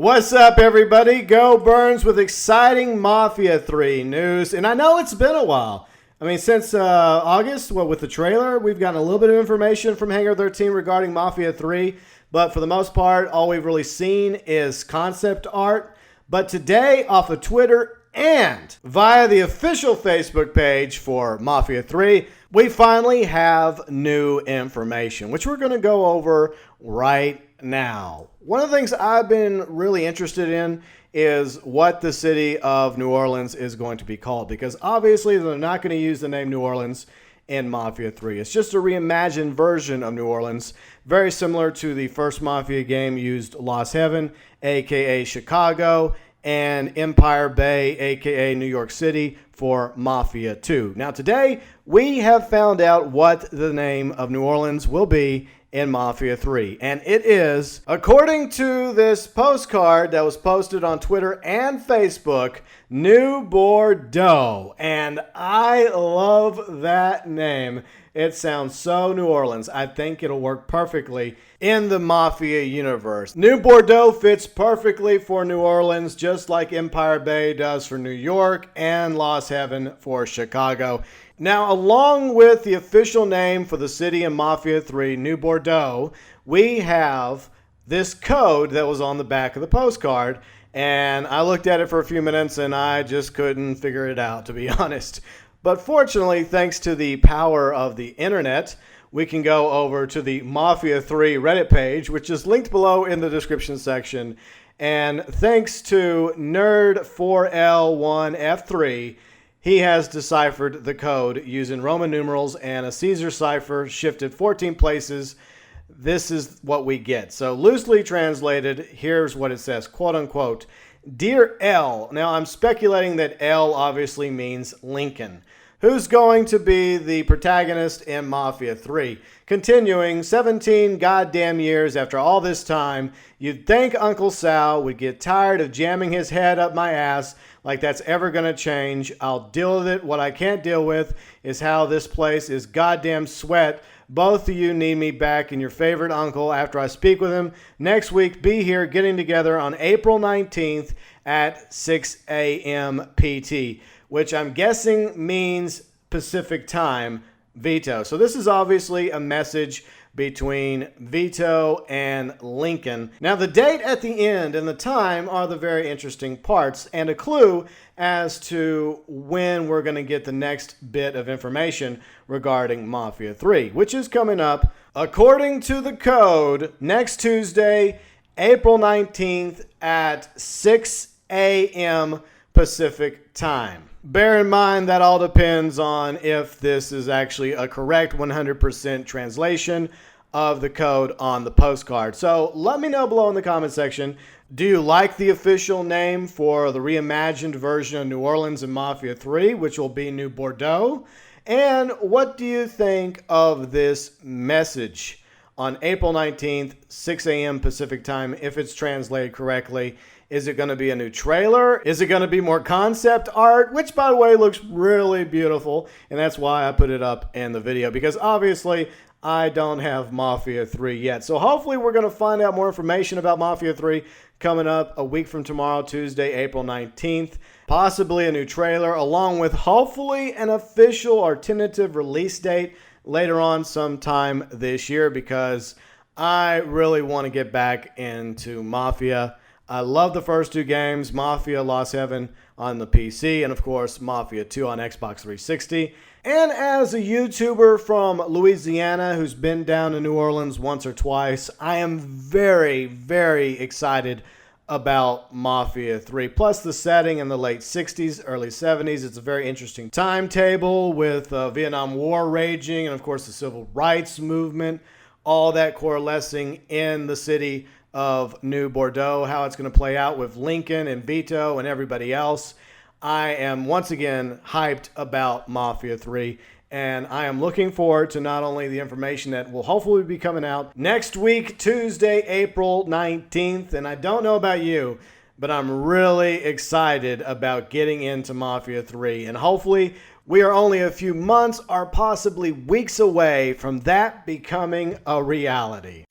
What's up, everybody? GeauxBurns with exciting Mafia 3 news. And I know it's been a while. I mean, since August, with the trailer, we've gotten a little bit of information from Hangar 13 regarding Mafia 3. But for the most part, all we've really seen is concept art. But today, off of Twitter and via the official Facebook page for Mafia 3, we finally have new information, which we're going to go over right now. One of the things I've been really interested in is what the city of New Orleans is going to be called, because obviously they're not going to use the name New Orleans in Mafia 3. It's just a reimagined version of New Orleans, very similar to the first Mafia game used Lost Heaven, aka Chicago, and Empire Bay, aka New York City, for Mafia 2. Now today, we have found out what the name of New Orleans will be in Mafia 3. And it is, according to this postcard that was posted on Twitter and Facebook, New Bordeaux. And I love that name. It sounds so New Orleans. I think it'll work perfectly in the Mafia universe. New Bordeaux fits perfectly for New Orleans, just like Empire Bay does for New York and Lost Heaven for Chicago. Now, along with the official name for the city in Mafia 3, New Bordeaux, we have this code that was on the back of the postcard. And I looked at it for a few minutes and I just couldn't figure it out, to be honest. But fortunately, thanks to the power of the internet, we can go over to the Mafia 3 Reddit page, which is linked below in the description section. And thanks to Nerd4L1F3, he has deciphered the code using Roman numerals and a Caesar cipher shifted 14 places. This is what we get. So loosely translated, here's what it says, quote unquote, "Dear L." Now I'm speculating that L obviously means Lincoln. Who's going to be the protagonist in Mafia 3? Continuing, 17 goddamn years after all this time, you'd think Uncle Sal would get tired of jamming his head up my ass like that's ever going to change. I'll deal with it. What I can't deal with is how this place is goddamn sweat. Both of you need me back in your favorite uncle after I speak with him. Next week, be here getting together on April 19th at 6 a.m. PT, which I'm guessing means Pacific time, Vito. So this is obviously a message between Vito and Lincoln. Now the date at the end and the time are the very interesting parts and a clue as to when we're going to get the next bit of information regarding Mafia 3, which is coming up, according to the code, next Tuesday, April 19th at 6 a.m. Pacific time. Bear in mind that all depends on if this is actually a correct 100% translation of the code on the postcard. So let me know below in the comment section, do you like the official name for the reimagined version of New Orleans in Mafia 3, which will be New Bordeaux? And what do you think of this message on April 19th, 6 a.m. Pacific time, if it's translated correctly? Is it going to be a new trailer? Is it going to be more concept art? Which, by the way, looks really beautiful. And that's why I put it up in the video, because obviously I don't have Mafia 3 yet. So hopefully we're going to find out more information about Mafia 3 coming up a week from tomorrow, Tuesday, April 19th. Possibly a new trailer, along with hopefully an official or tentative release date later on sometime this year, because I really want to get back into Mafia. I love the first two games, Mafia Lost Heaven on the PC, and of course Mafia 2 on Xbox 360. And as a YouTuber from Louisiana who's been down to New Orleans once or twice, I am very, very excited about Mafia 3. Plus the setting in the late 60s, early 70s. It's a very interesting timetable with Vietnam War raging and of course the Civil Rights Movement, all that coalescing in the city of New Bordeaux, how it's going to play out with Lincoln and Vito and everybody else. I am once again hyped about Mafia 3, and I am looking forward to not only the information that will hopefully be coming out next week, Tuesday, April 19th, and I don't know about you, but I'm really excited about getting into Mafia 3, and hopefully we are only a few months or possibly weeks away from that becoming a reality.